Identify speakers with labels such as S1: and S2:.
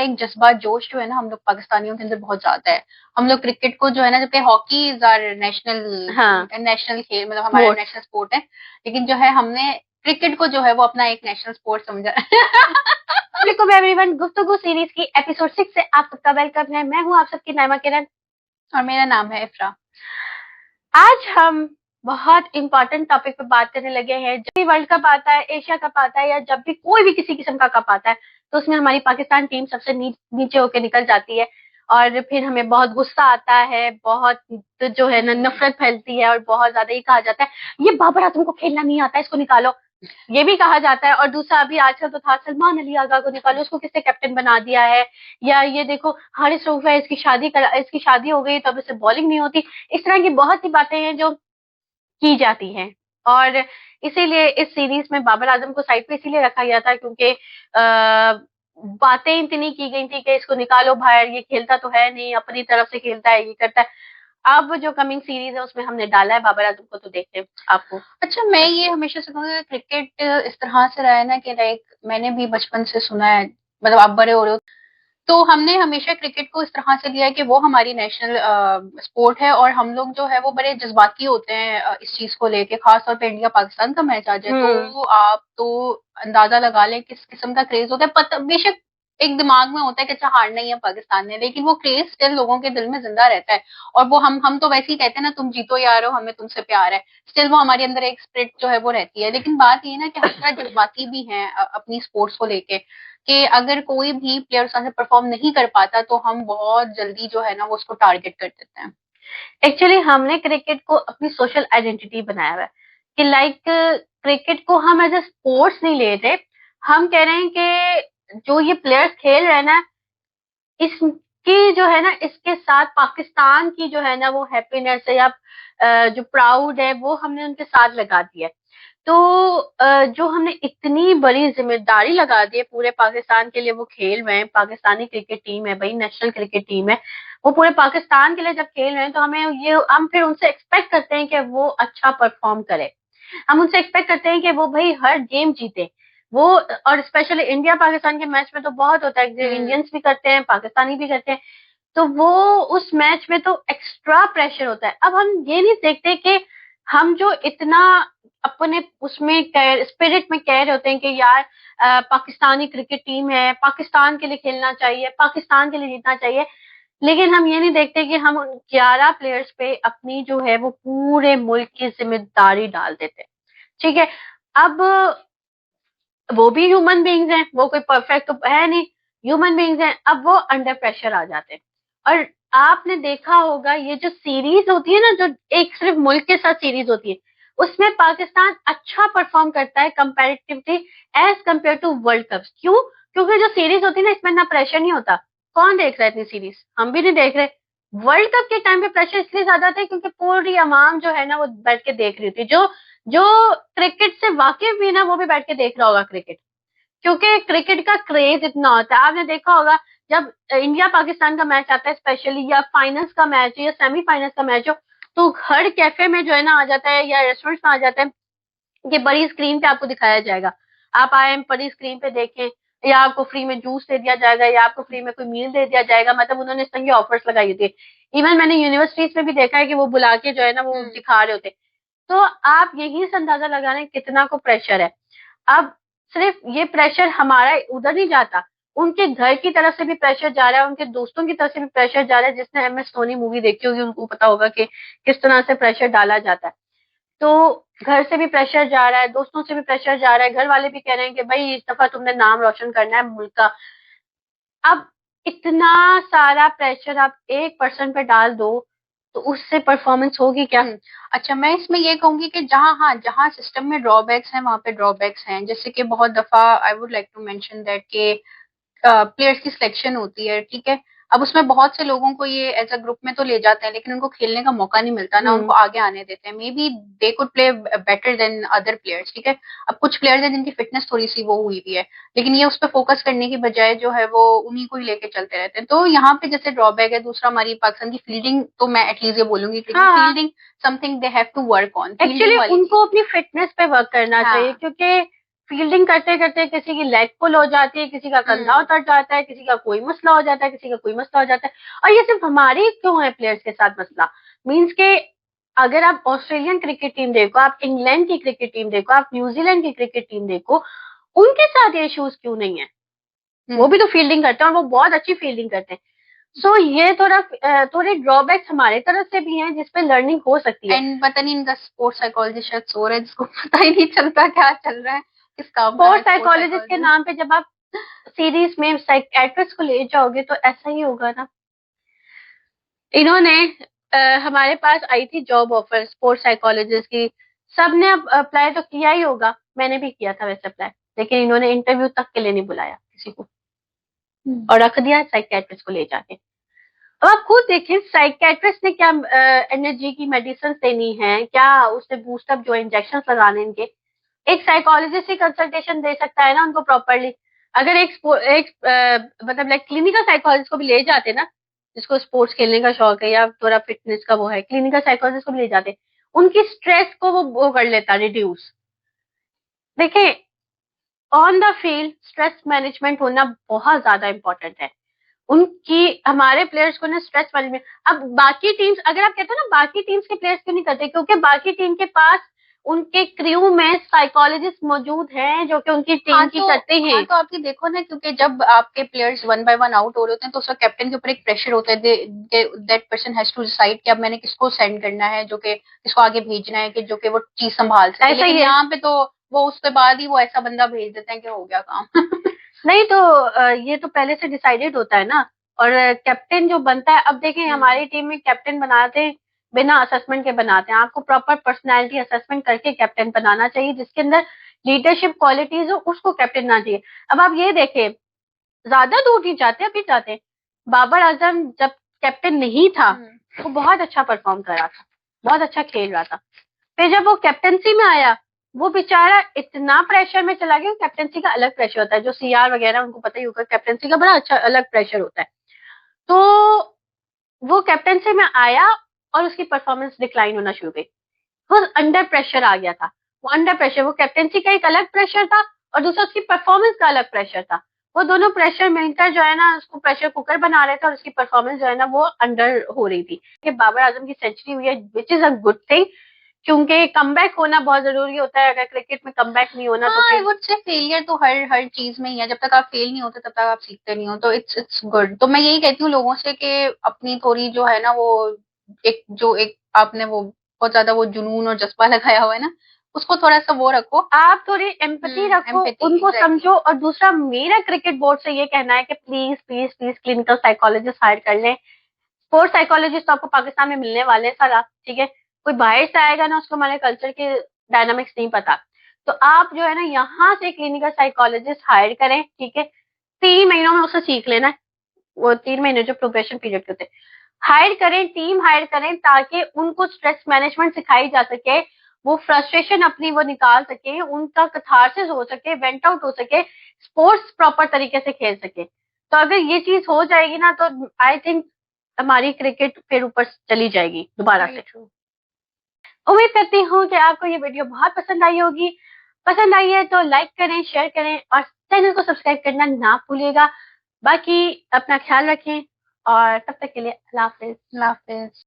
S1: सा एक जज्बा जोश जो है ना हम लोग पाकिस्तानियों के अंदर बहुत ज्यादा है। हम लोग क्रिकेट को जो है ना, जबकि हॉकी इज आवर नेशनल खेल, मतलब हमारा नेशनल स्पोर्ट है, लेकिन जो है हमने क्रिकेट को जो है वो अपना एक नेशनल स्पोर्ट समझा।
S2: वालेकुम एवरीवन, गुफ्तगू सीरीज की एपिसोड 6 से आप सबका वेलकम है। मैं हूं आप सबकी नाइमा किरण
S1: और मेरा नाम है इफ्रा।
S2: आज हम बहुत इंपॉर्टेंट टॉपिक पे बात करने लगे हैं। जब भी वर्ल्ड कप आता है, एशिया कप आता है, या जब भी कोई भी किसी किस्म का कप आता है, तो उसमें हमारी पाकिस्तान टीम सबसे नीचे होकर निकल जाती है और फिर हमें बहुत गुस्सा आता है, बहुत जो है ना नफरत फैलती है और बहुत ज्यादा ये कहा जाता है ये बाबर आजम को खेलना नहीं आता, इसको निकालो, ये भी कहा जाता है। और दूसरा अभी आजकल तो था सलमान अली आगा को निकालो, उसको किसने कैप्टन बना दिया है, या ये देखो हारिस रऊफ है, इसकी शादी हो गई तो अब इससे बॉलिंग नहीं होती। इस तरह की बहुत सी बातें हैं जो की जाती हैं और इसीलिए इस सीरीज में बाबर आजम को साइड पे इसीलिए रखा गया था क्योंकि बातें इतनी की गई थी कि इसको निकालो बाहर, ये खेलता तो है नहीं, अपनी तरफ से खेलता है, ये करता है। अब जो कमिंग सीरीज है उसमें हमने डाला है बाबर आजम को, तो देखते हैं आपको।
S1: अच्छा, मैं ये हमेशा से कहूँगी क्रिकेट इस तरह से रहा है ना कि लाइक मैंने भी बचपन से सुना है, मतलब आप बड़े हो रहे हो तो हमने हमेशा क्रिकेट को इस तरह से लिया है कि वो हमारी नेशनल स्पोर्ट है, और हम लोग जो है वो बड़े जज्बाती होते हैं इस चीज को लेके। खास तौर पे इंडिया पाकिस्तान का मैच आ जाए तो आप तो अंदाजा लगा लें किस किस्म का क्रेज होता है। पता बेशक एक दिमाग में होता है कि अच्छा हारना ही है पाकिस्तान ने, लेकिन वो क्रेज स्टिल लोगों के दिल में जिंदा रहता है। और वो हम तो वैसे ही कहते हैं ना, तुम जीतो यार हो, हमें तुमसे प्यार है। स्टिल वो हमारे अंदर एक स्पिरिट जो है वो रहती है। लेकिन बात ये ना कि हम थोड़ा जज्बाती भी हैं अपनी स्पोर्ट्स को लेके, कि अगर कोई भी प्लेयर उससे परफॉर्म नहीं कर पाता तो हम बहुत जल्दी जो है ना वो उसको टारगेट कर देते हैं।
S2: एक्चुअली हमने क्रिकेट को अपनी सोशल आइडेंटिटी बनाया हुआ है कि लाइक क्रिकेट को हम एज ए स्पोर्ट्स नहीं ले रहे। हम कह रहे हैं कि जो ये प्लेयर्स खेल रहे हैं ना, इसकी जो है ना, इसके साथ पाकिस्तान की जो है ना वो हैप्पीनेस है या जो प्राउड है वो हमने उनके साथ लगा दिया। तो जो हमने इतनी बड़ी जिम्मेदारी लगा दी है पूरे पाकिस्तान के लिए, वो खेल रहे हैं, पाकिस्तानी क्रिकेट टीम है भाई, नेशनल क्रिकेट टीम है, वो पूरे पाकिस्तान के लिए जब खेल रहे हैं तो हमें ये हम फिर उनसे एक्सपेक्ट करते हैं कि वो अच्छा परफॉर्म करे। हम उनसे एक्सपेक्ट करते हैं कि वो भाई हर गेम जीते वो। और स्पेशली इंडिया पाकिस्तान के मैच में तो बहुत होता है, इंडियंस भी करते हैं, पाकिस्तानी भी करते हैं, तो वो उस मैच में तो एक्स्ट्रा प्रेशर होता है। अब हम ये नहीं देखते कि हम जो इतना अपने उसमें स्पिरिट में कह रहे होते हैं कि यार पाकिस्तानी क्रिकेट टीम है, पाकिस्तान के लिए खेलना चाहिए, पाकिस्तान के लिए जीतना चाहिए, लेकिन हम ये नहीं देखते कि हम उन 11 प्लेयर्स पे अपनी जो है वो पूरे मुल्क की जिम्मेदारी डाल देते हैं। ठीक है, अब वो भी ह्यूमन बीइंग्स हैं, वो कोई परफेक्ट तो है नहीं, ह्यूमन बीइंग्स हैं, अब वो अंडर प्रेशर आ जाते हैं। और आपने देखा होगा ये जो सीरीज होती है ना, जो एक सिर्फ मुल्क के साथ सीरीज होती है, उसमें पाकिस्तान अच्छा परफॉर्म करता है comparatively as compare to world cup. क्यों? क्योंकि जो सीरीज होती है ना, इसमें ना प्रेशर नहीं होता। कौन देख रहा है इतनी सीरीज? हम भी नहीं देख रहे। वर्ल्ड कप के टाइम पे प्रेशर इसलिए ज्यादा था क्योंकि पूरी अवाम जो है ना वो बैठ के देख रही होती, जो जो क्रिकेट से वाकिफ भी ना वो भी बैठ के देख रहा होगा क्रिकेट, क्योंकि क्रिकेट का क्रेज इतना होता है। आपने देखा होगा जब इंडिया पाकिस्तान का मैच आता है स्पेशली, या फाइनल्स का मैच हो या सेमीफाइनल्स का मैच हो, तो हर कैफे में जो है ना आ जाता है या रेस्टोरेंट में आ जाता है कि बड़ी स्क्रीन पे आपको दिखाया जाएगा, आप आए बड़ी स्क्रीन पे देखें, या आपको फ्री में जूस दे दिया जाएगा, या आपको फ्री में कोई मील दे दिया जाएगा। मतलब उन्होंने इस तरह की ऑफर्स लगाई होती है। इवन मैंने यूनिवर्सिटीज में भी देखा है कि वो बुला के जो है ना वो दिखा रहे होते। तो आप यही से अंदाजा लगा रहे हैं कितना को प्रेशर है। अब सिर्फ ये प्रेशर हमारा उधर नहीं जाता, उनके घर की तरफ से भी प्रेशर जा रहा है, उनके दोस्तों की तरफ से भी प्रेशर जा रहा है। जिसने MS धोनी मूवी देखी होगी उनको पता होगा कि किस तरह से प्रेशर डाला जाता है। तो घर से भी प्रेशर जा रहा है, दोस्तों से भी प्रेशर जा रहा है, घर वाले भी कह रहे हैं कि भाई इस दफा तुमने नाम रोशन करना है मुल्क का। अब इतना सारा प्रेशर आप 1% पे डाल दो तो उससे परफॉर्मेंस होगी क्या?
S1: अच्छा, मैं इसमें ये कहूंगी कि जहाँ सिस्टम में ड्रॉबैक्स हैं वहां पे ड्रॉबैक्स हैं। जैसे कि बहुत दफा I would like to mention that के प्लेयर्स की सिलेक्शन होती है, ठीक है। अब उसमें बहुत से लोगों को ये एज अ ग्रुप में तो ले जाते हैं, लेकिन उनको खेलने का मौका नहीं मिलता ना, उनको आगे आने देते हैं। May be they could play better than other players, ठीक है। अब कुछ प्लेयर्स हैं जिनकी फिटनेस थोड़ी सी वो हुई भी है, लेकिन ये उस पर फोकस करने की बजाय जो है वो उन्हीं को ही लेके चलते रहते हैं। तो यहाँ पे जैसे ड्रॉबैक है। दूसरा, हमारी पाकिस्तान की फील्डिंग, तो मैं एटलीस्ट ये बोलूंगी कि fielding something they have to work on.
S2: Actually उनको अपनी फिटनेस पे वर्क करना चाहिए, क्योंकि फील्डिंग करते करते किसी की लेग पुल हो जाती है, किसी का कंधा उतर जाता है, किसी का कोई मसला हो जाता है, किसी का कोई मसला हो जाता है। और ये सिर्फ हमारी क्यों है प्लेयर्स के साथ मसला, मीन्स के अगर आप ऑस्ट्रेलियन क्रिकेट टीम देखो, आप इंग्लैंड की क्रिकेट टीम देखो, आप न्यूजीलैंड की क्रिकेट टीम देखो, उनके साथ ये इश्यूज क्यों नहीं है? वो भी तो फील्डिंग करते हैं और वो बहुत अच्छी फील्डिंग करते हैं। सो ये थोड़े ड्रॉबैक्स हमारे तरफ से भी हैं जिसपे लर्निंग हो सकती है।
S1: एंड पता नहीं इनका स्पोर्ट्स साइकोलॉजिस्ट शायद सो रहा है, जिसको पता ही नहीं चलता क्या चल रहा है, किस काम का
S2: स्पोर्ट्स साइकोलॉजिस्ट के नाम पे जब आप सीरीज में साइकियाट्रिस्ट को ले जाओगे तो ऐसा ही होगा ना। इन्होंने हमारे पास आई थी जॉब ऑफर स्पोर्ट्स साइकोलॉजिस्ट की, सबने अब अप्लाई तो किया ही होगा, मैंने भी किया था वैसे अप्लाई, लेकिन इन्होंने इंटरव्यू तक के लिए नहीं बुलाया किसी को और रख दिया साइकियाट्रिस्ट को ले जाके। अब आप खुद देखें साइकियाट्रिस्ट ने क्या एनर्जी की मेडिसिन देनी है, क्या उससे बूस्टअप जो इंजेक्शन लगाने इनके, एक साइकोलॉजिस्ट ही कंसल्टेशन दे सकता है ना उनको प्रॉपरली। अगर मतलब लाइक क्लिनिकल साइकोलॉजिस्ट को भी ले जाते ना, जिसको स्पोर्ट्स खेलने का शौक है या थोड़ा फिटनेस का वो है, क्लिनिकल साइकोलॉजिस्ट को भी ले जाते, उनकी स्ट्रेस को वो कर लेता रिड्यूस। देखिए on the field stress management होना बहुत ज्यादा इंपॉर्टेंट है। उनकी हमारे प्लेयर्स को ना स्ट्रेस मैनेजमेंट, अब बाकी टीम्स अगर आप कहते हो ना बाकी टीम्स के प्लेयर्स क्यों नहीं करते, क्योंकि बाकी टीम के पास उनके क्रू में साइकोलॉजिस्ट मौजूद हैं जो कि उनकी टीम की करते हैं।
S1: तो आप ये देखो ना, क्योंकि जब आपके players one by one out हो रहे होते हैं तो उसका कैप्टन के ऊपर एक प्रेशर होता है, that person has to decide कि अब मैंने किसको सेंड करना है, जो कि किसको आगे भेजना है, कि जो कि वो चीज संभाल सके। लेकिन यहाँ पे तो वो उसके बाद ही वो ऐसा बंदा भेज देते हैं कि हो गया काम।
S2: नहीं तो ये तो पहले से डिसाइडेड होता है ना, और कैप्टन जो बनता है, अब देखें हमारी टीम में कैप्टन बनाते हैं बिना असेसमेंट के बनाते हैं, आपको प्रॉपर पर्सनालिटी असेसमेंट करके कैप्टन बनाना चाहिए, जिसके अंदर लीडरशिप क्वालिटीज हो उसको कैप्टन ना चाहिए। अब आप ये देखें ज्यादा दूर नहीं जाते, अभी जाते बाबर आजम जब कैप्टन नहीं था वो बहुत अच्छा परफॉर्म कर रहा था, बहुत अच्छा खेल रहा था, फिर जब वो कैप्टनसी में आया वो बेचारा इतना प्रेशर में चला गया। कैप्टनसी का अलग प्रेशर होता है, जो सीआर वगैरह उनको पता ही होगा, कैप्टनसी का बड़ा अच्छा अलग प्रेशर होता है। तो वो कैप्टनसी में आया और उसकी परफॉर्मेंस डिक्लाइन होना शुरू हुई, वो अंडर प्रेशर आ गया था। वो अंडर प्रेशर, वो कैप्टनसी का एक अलग प्रेशर था और दूसरा उसकी परफॉर्मेंस का अलग प्रेशर था। वो दोनों प्रेशर मिलकर जो है ना उसको प्रेशर कुकर बना रहे थे और उसकी परफॉर्मेंस जो है ना वो अंडर हो रही थी। कि बाबर आजम की सेंचुरी हुई है which is a good thing, क्योंकि कमबैक होना बहुत जरूरी होता है। अगर क्रिकेट में कमबैक नहीं होना तो
S1: आई वुड से फेलियर तो हर चीज में ही है, जब तक आप फेल नहीं होते तब तक आप सीखते नहीं हो, तो इट्स गुड। तो मैं यही कहती हूँ लोगों से कि अपनी थोड़ी जो है ना वो एक आपने वो बहुत ज्यादा वो जुनून और जज्बा लगाया हुआ है ना, उसको थोड़ा सा वो रखो,
S2: आप थोड़ी एम्पैथी रखो, उनको समझो। और दूसरा मेरा क्रिकेट बोर्ड से ये कहना है कि please please please clinical psychologist hire कर लें। स्पोर्ट्स साइकोलॉजिस्ट तो आपको पाकिस्तान में मिलने वाले हैं सारा, ठीक है, कोई बाहर से आएगा ना उसको हमारे कल्चर के डायनामिक्स नहीं पता, तो आप जो है ना यहाँ से क्लिनिकल साइकोलॉजिस्ट हायर करें, ठीक है, 3 महीनों में उसे सीख लेना है, वो 3 महीने जो प्रोबेशन पीरियड के होते हैं, हायर करें, टीम हायर करें, ताकि उनको स्ट्रेस मैनेजमेंट सिखाई जा सके, वो फ्रस्ट्रेशन अपनी वो निकाल सके, उनका कथारसिस हो सके, वेंट आउट हो सके, स्पोर्ट्स प्रॉपर तरीके से खेल सके। तो अगर ये चीज हो जाएगी ना तो आई थिंक हमारी क्रिकेट फिर ऊपर चली जाएगी दोबारा से। उम्मीद करती हूँ कि आपको ये वीडियो बहुत पसंद आई होगी। पसंद आई है तो लाइक करें, शेयर करें और चैनल को सब्सक्राइब करना ना भूलिएगा। बाकी अपना ख्याल रखें और तब तक के लिए अल्लाह हाफिज।